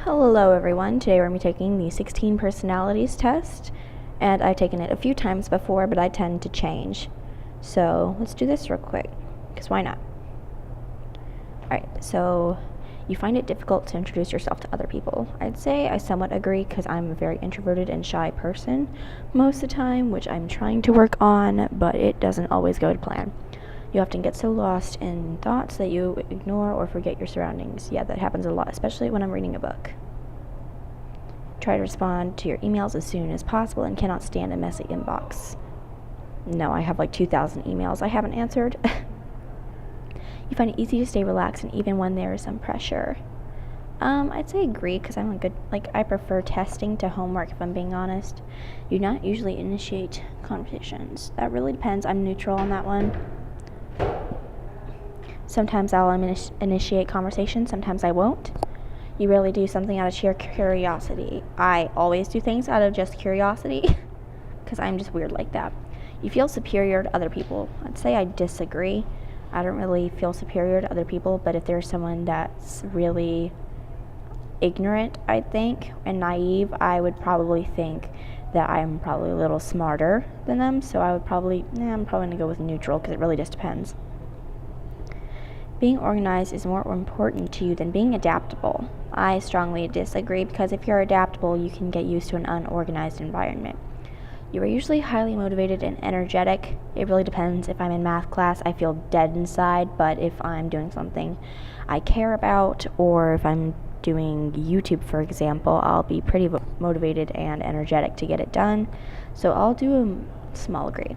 Hello everyone, today we're going to be taking the 16 personalities test, and I've taken it a few times before, but I tend to change. So let's do this real quick, because why not? Alright, so you find it difficult to introduce yourself to other people. I'd say I somewhat agree, because I'm a very introverted and shy person most of the time, which I'm trying to work on, but it doesn't always go to plan. You often get so lost in thoughts that you ignore or forget your surroundings. Yeah, that happens a lot, especially when I'm reading a book. Try to respond to your emails as soon as possible and cannot stand a messy inbox. No, I have like 2,000 emails I haven't answered. You find it easy to stay relaxed and even when there is some pressure. I'd say agree, because I'm a good, I prefer testing to homework, if I'm being honest. You do not usually initiate conversations. That really depends. I'm neutral on that one. Sometimes I'll initiate conversation, sometimes I won't. You rarely do something out of sheer curiosity. I always do things out of just curiosity, because I'm just weird like that. You feel superior to other people. I'd say I disagree. I don't really feel superior to other people, but if there's someone that's really ignorant, I think, and naive, I would probably think that I'm probably a little smarter than them, so I'm probably going to go with neutral, because it really just depends. Being organized is more important to you than being adaptable. I strongly disagree, because if you're adaptable, you can get used to an unorganized environment. You are usually highly motivated and energetic. It really depends. If I'm in math class, I feel dead inside, but if I'm doing something I care about, or if I'm doing YouTube, for example, I'll be pretty motivated and energetic to get it done. So I'll do a small agree.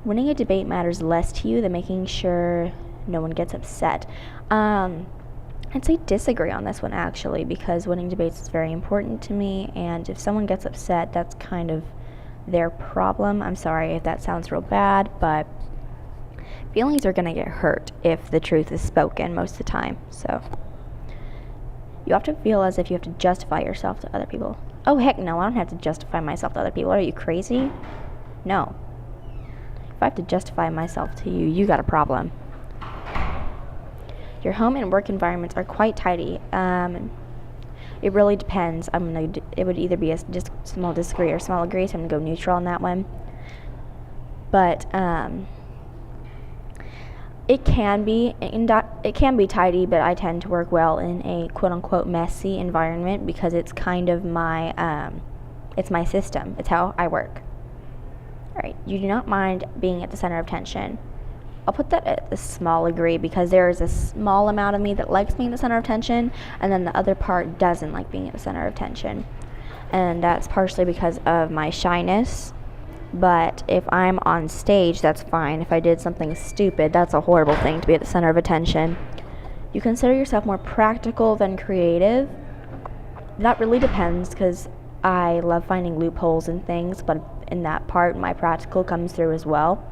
Winning a debate matters less to you than making sure no one gets upset. I'd say disagree on this one, actually, because winning debates is very important to me, and if someone gets upset, that's kind of their problem. I'm sorry if that sounds real bad, but feelings are going to get hurt if the truth is spoken most of the time. So you often feel as if you have to justify yourself to other people. Oh, heck no, I don't have to justify myself to other people. Are you crazy? No. If I have to justify myself to you, you got a problem. Your home and work environments are quite tidy. It really depends. It would either be a small disagree or small agree, so I'm going to go neutral on that one. But it can be tidy, but I tend to work well in a quote-unquote messy environment, because it's kind of it's my system. It's how I work. All right, you do not mind being at the center of attention. I'll put that at a small agree, because there is a small amount of me that likes being the center of attention, and then the other part doesn't like being at the center of attention. And that's partially because of my shyness. But if I'm on stage, that's fine. If I did something stupid, that's a horrible thing to be at the center of attention. You consider yourself more practical than creative. That really depends, because I love finding loopholes in things, but in that part, my practical comes through as well.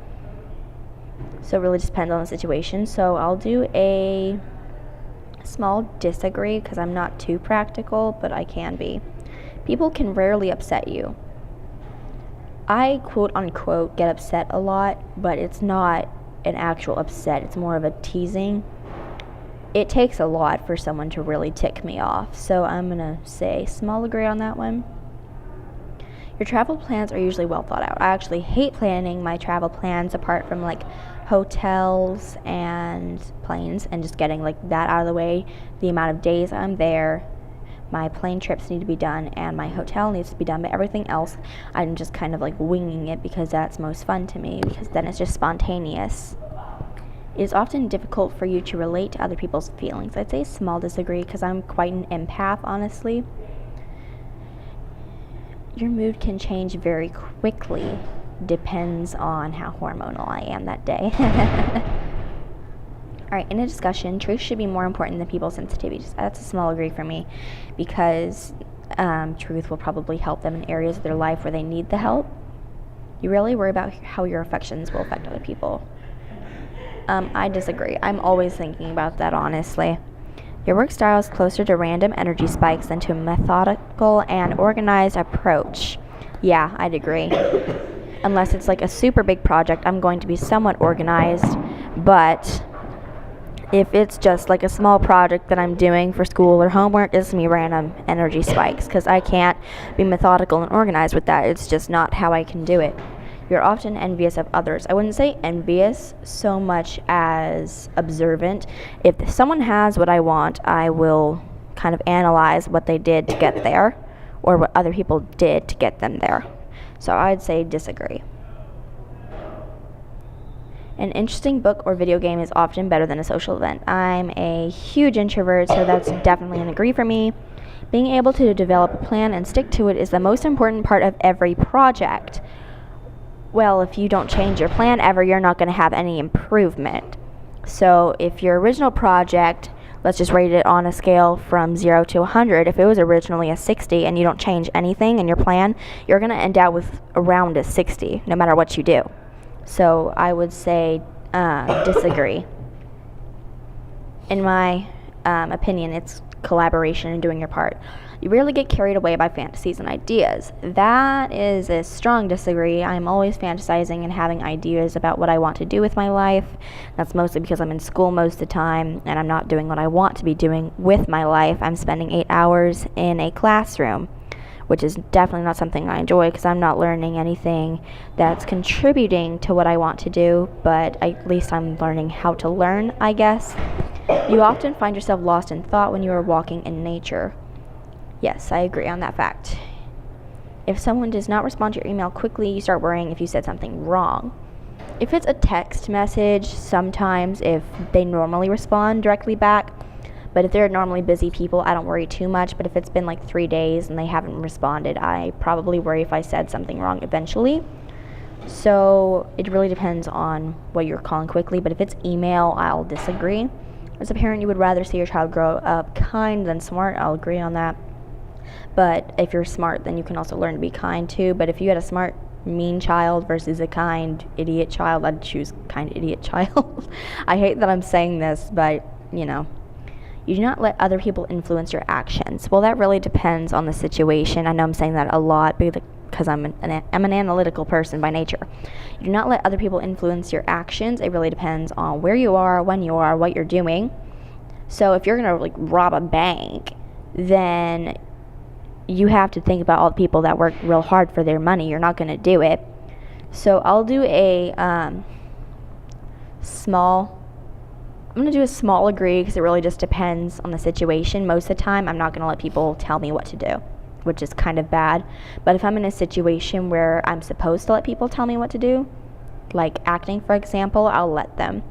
So it really just depends on the situation. So I'll do a small disagree, because I'm not too practical, but I can be. People can rarely upset you. I quote unquote get upset a lot, but it's not an actual upset. It's more of a teasing. It takes a lot for someone to really tick me off. So I'm going to say small agree on that one. Your travel plans are usually well thought out. I actually hate planning my travel plans, apart from hotels and planes, and just getting that out of the way. The amount of days I'm there, my plane trips need to be done, and my hotel needs to be done, but everything else I'm just kind of winging it, because that's most fun to me, because then it's just spontaneous. It is often difficult for you to relate to other people's feelings. I'd say small disagree, because I'm quite an empath, honestly. Your mood can change very quickly. Depends on how hormonal I am that day. Alright, in a discussion, truth should be more important than people's sensitivities. That's a small agree for me, because truth will probably help them in areas of their life where they need the help. You really worry about how your affections will affect other people. I disagree. I'm always thinking about that, honestly. Your work style is closer to random energy spikes than to a methodical and organized approach. Yeah, I'd agree. Unless it's a super big project, I'm going to be somewhat organized, but If it's just like a small project that I'm doing for school or homework, it's me random energy spikes because I can't be methodical and organized with that. It's just not how I can do it. You're often envious of others. I wouldn't say envious so much as observant. If someone has what I want, I will kind of analyze what they did to get there or what other people did to get them there. So I'd say disagree. An interesting book or video game is often better than a social event. I'm a huge introvert, so that's definitely an agree for me. Being able to develop a plan and stick to it is the most important part of every project. Well, if you don't change your plan ever, you're not going to have any improvement. So if your original project, let's just rate it on a scale from 0 to 100, if it was originally a 60 and you don't change anything in your plan, you're going to end out with around a 60, no matter what you do. So I would say disagree. In my opinion, it's collaboration and doing your part. You rarely get carried away by fantasies and ideas. That is a strong disagree. I'm always fantasizing and having ideas about what I want to do with my life. That's mostly because I'm in school most of the time and I'm not doing what I want to be doing with my life. I'm spending 8 hours in a classroom, which is definitely not something I enjoy because I'm not learning anything that's contributing to what I want to do, but at least I'm learning how to learn, I guess. You often find yourself lost in thought when you are walking in nature. Yes, I agree on that fact. If someone does not respond to your email quickly, you start worrying if you said something wrong. If it's a text message, sometimes if they normally respond directly back, but if they're normally busy people, I don't worry too much. But if it's been like 3 days and they haven't responded, I probably worry if I said something wrong eventually. So it really depends on what you're calling quickly. But if it's email, I'll disagree. As a parent, you would rather see your child grow up kind than smart. I'll agree on that. But if you're smart, then you can also learn to be kind too. But if you had a smart, mean child versus a kind, idiot child, I'd choose kind, idiot child. I hate that I'm saying this, but you know. You do not let other people influence your actions. Well, that really depends on the situation. I know I'm saying that a lot because I'm an analytical person by nature. You do not let other people influence your actions. It really depends on where you are, when you are, what you're doing. So if you're going to rob a bank, then you have to think about all the people that work real hard for their money. You're not going to do it. So I'll do a small agree because it really just depends on the situation. Most of the time, I'm not going to let people tell me what to do, which is kind of bad. But if I'm in a situation where I'm supposed to let people tell me what to do, like acting, for example, I'll let them.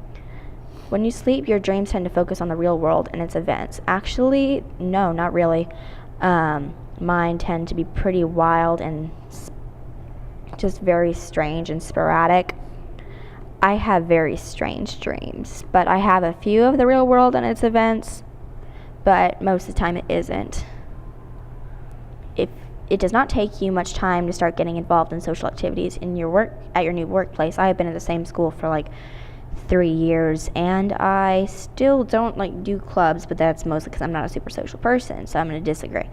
When you sleep, your dreams tend to focus on the real world and its events. Actually, no, not really. Mine tend to be pretty wild and just very strange and sporadic. I have very strange dreams, but I have a few of the real world and its events, but most of the time it isn't. If it does not take you much time to start getting involved in social activities in your work at your new workplace. I have been at the same school for like 3 years, and I still don't do clubs, but that's mostly because I'm not a super social person, so I'm going to disagree.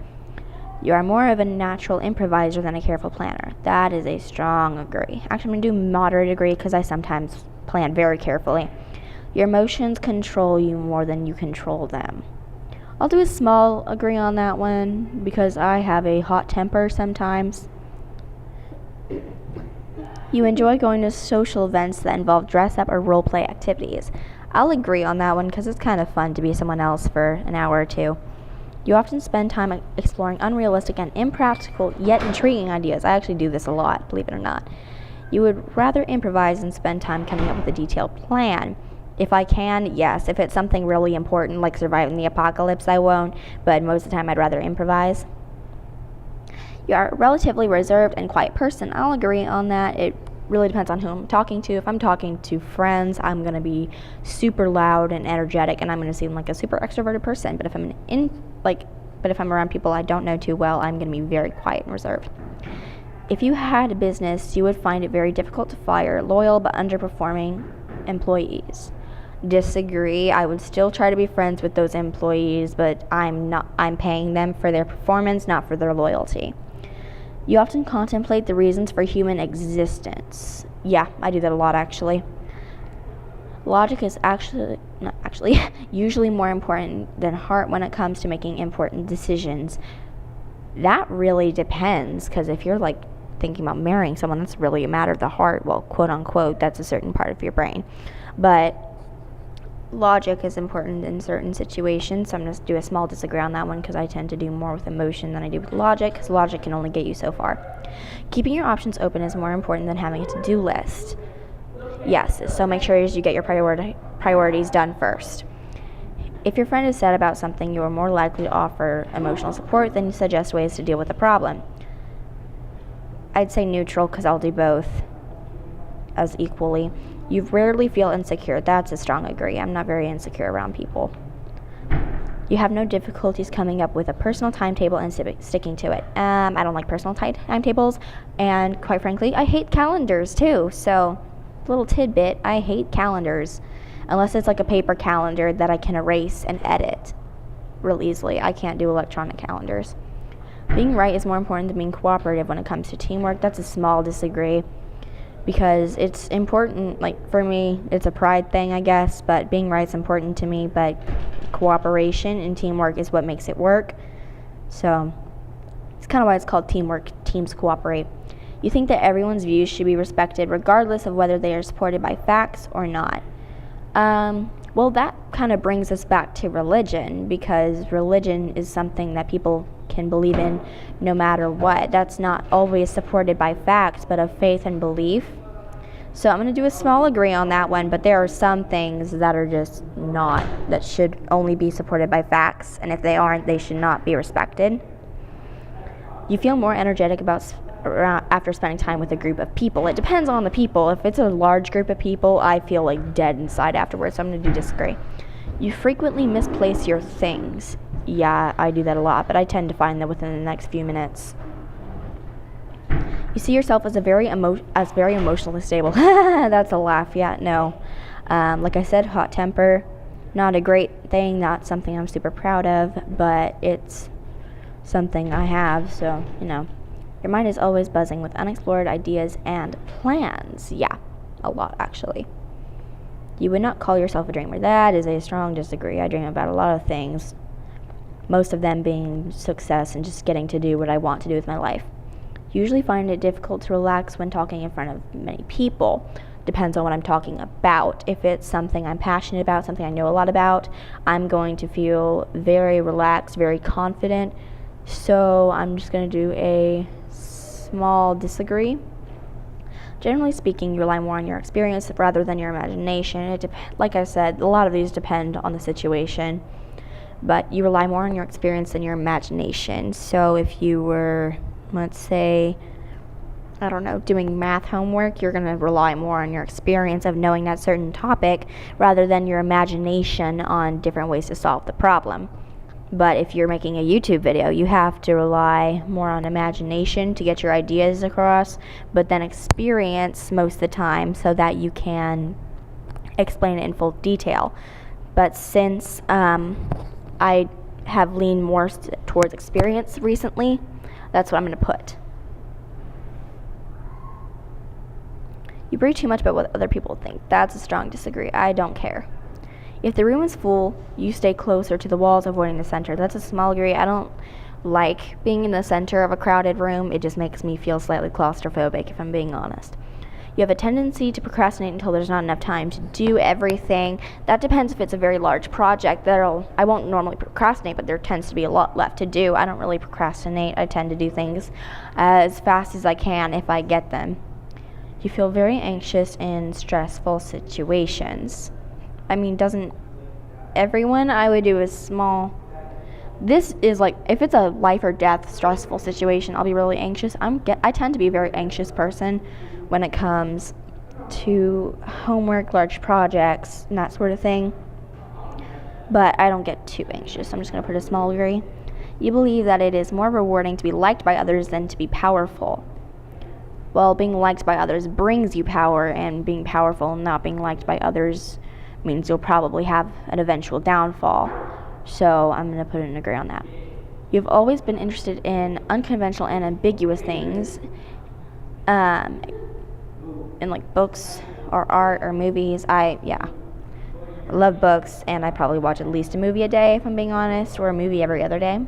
You are more of a natural improviser than a careful planner. That is a strong agree. Actually, I'm going to do moderate agree because I sometimes plan very carefully. Your emotions control you more than you control them. I'll do a small agree on that one because I have a hot temper sometimes. You enjoy going to social events that involve dress up or role play activities. I'll agree on that one because it's kind of fun to be someone else for an hour or two. You often spend time exploring unrealistic and impractical yet intriguing ideas. I actually do this a lot, believe it or not. You would rather improvise than spend time coming up with a detailed plan. If I can, yes. If it's something really important like surviving the apocalypse, I won't, but most of the time I'd rather improvise. You are a relatively reserved and quiet person. I'll agree on that. It really depends on who I'm talking to. If I'm talking to friends, I'm going to be super loud and energetic, and I'm going to seem like a super extroverted person. But if I'm around people I don't know too well, I'm going to be very quiet and reserved. If you had a business, you would find it very difficult to fire loyal but underperforming employees. Disagree. I would still try to be friends with those employees, but I'm paying them for their performance, not for their loyalty. You often contemplate the reasons for human existence. Yeah, I do that a lot actually. Logic is not actually, usually more important than heart when it comes to making important decisions. That really depends, because if you're like thinking about marrying someone, that's really a matter of the heart. Well, quote unquote, that's a certain part of your brain. But logic is important in certain situations, so I'm going to do a small disagree on that one, because I tend to do more with emotion than I do with logic, because logic can only get you so far. Keeping your options open is more important than having a to-do list. Yes, so make sure you get your priorities done first. If your friend is sad about something, you are more likely to offer emotional support than suggest ways to deal with the problem. I'd say neutral, because I'll do both as equally. You rarely feel insecure. That's a strong agree. I'm not very insecure around people. You have no difficulties coming up with a personal timetable and sticking to it. I don't like personal timetables, and quite frankly, I hate calendars too. So, little tidbit, I hate calendars. Unless it's like a paper calendar that I can erase and edit real easily. I can't do electronic calendars. Being right is more important than being cooperative when it comes to teamwork. That's a small disagree, because it's important, like for me, it's a pride thing, I guess, but being right is important to me, but cooperation and teamwork is what makes it work. So it's kind of why it's called teamwork. Teams cooperate. You think that everyone's views should be respected regardless of whether they are supported by facts or not. Well, that kind of brings us back to religion, because religion is something that people can believe in no matter what. That's not always supported by facts, but of faith and belief. So I'm going to do a small agree on that one, but there are some things that are just not, that should only be supported by facts, and if they aren't, they should not be respected. You feel more energetic after spending time with a group of people. It depends on the people. If it's a large group of people, I feel like dead inside afterwards, so I'm going to disagree. You frequently misplace your things. Yeah, I do that a lot, but I tend to find that within the next few minutes. You see yourself as very emotionally stable. That's a laugh. Yeah, no. Like I said, hot temper, not a great thing, not something I'm super proud of, but it's something I have, so, Your mind is always buzzing with unexplored ideas and plans. Yeah, a lot, actually. You would not call yourself a dreamer. That is a strong disagree. I dream about a lot of things, most of them being success and just getting to do what I want to do with my life. Usually find it difficult to relax when talking in front of many people. Depends on what I'm talking about. If it's something I'm passionate about, something I know a lot about, I'm going to feel very relaxed, very confident. So I'm just going to do a small disagree. Generally speaking, you rely more on your experience rather than your imagination. Like I said, a lot of these depend on the situation, but you rely more on your experience than your imagination. So if you were, let's say, I don't know, doing math homework, you're going to rely more on your experience of knowing that certain topic rather than your imagination on different ways to solve the problem. But if you're making a YouTube video, you have to rely more on imagination to get your ideas across, but then experience most of the time so that you can explain it in full detail. But since I have leaned more towards experience recently, that's what I'm going to put. You worry too much about what other people think. That's a strong disagree. I don't care. If the room is full, you stay closer to the walls, avoiding the center. That's a small agree. I don't like being in the center of a crowded room. It just makes me feel slightly claustrophobic, if I'm being honest. You have a tendency to procrastinate until there's not enough time to do everything. That depends if it's a very large project. I won't normally procrastinate, but there tends to be a lot left to do. I don't really procrastinate. I tend to do things as fast as I can if I get them. You feel very anxious in stressful situations. I mean, doesn't everyone? I would do a small. This is like, if it's a life or death stressful situation, I'll be really anxious. I tend to be a very anxious person when it comes to homework, large projects, and that sort of thing. But I don't get too anxious. I'm just going to put a small agree. You believe that it is more rewarding to be liked by others than to be powerful. Well, being liked by others brings you power, and being powerful and not being liked by others means you'll probably have an eventual downfall. So I'm going to put an agree on that. You've always been interested in unconventional and ambiguous things, in like books or art or movies. I I love books, and I probably watch at least a movie a day, if I'm being honest, or a movie every other day.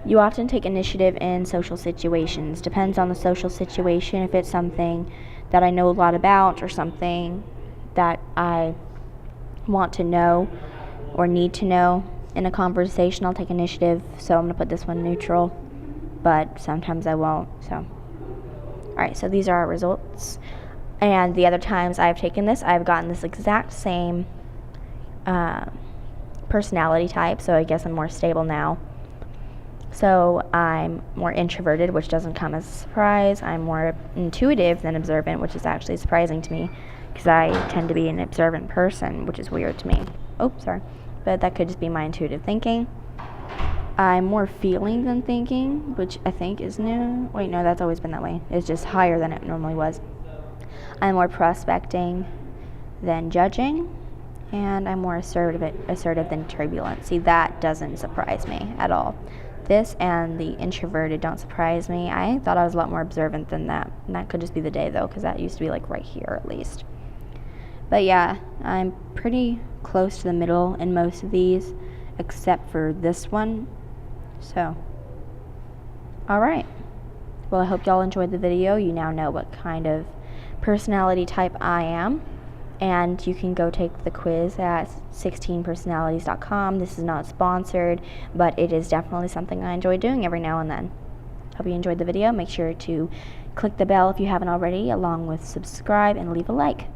You often take initiative in social situations. Depends on the social situation. If it's something that I know a lot about or something that I want to know or need to know in a conversation, I'll take initiative. So I'm going to put this one neutral, but sometimes I won't. So, alright, so these are our results. And the other times I've taken this, I've gotten this exact same personality type, so I guess I'm more stable now. So I'm more introverted, which doesn't come as a surprise. I'm more intuitive than observant, which is actually surprising to me because I tend to be an observant person, which is weird to me. Oh, sorry. But that could just be my intuitive thinking. I'm more feeling than thinking, which I think is new. Wait, no, that's always been that way. It's just higher than it normally was. I'm more prospecting than judging. And I'm more assertive than turbulent. See, that doesn't surprise me at all. This and the introverted don't surprise me. I thought I was a lot more observant than that. And that could just be the day, though, because that used to be like right here at least. But yeah, I'm pretty close to the middle in most of these, except for this one. So, alright. Well, I hope y'all enjoyed the video. You now know what kind of personality type I am. And you can go take the quiz at 16personalities.com. This is not sponsored, but it is definitely something I enjoy doing every now and then. Hope you enjoyed the video. Make sure to click the bell if you haven't already, along with subscribe and leave a like.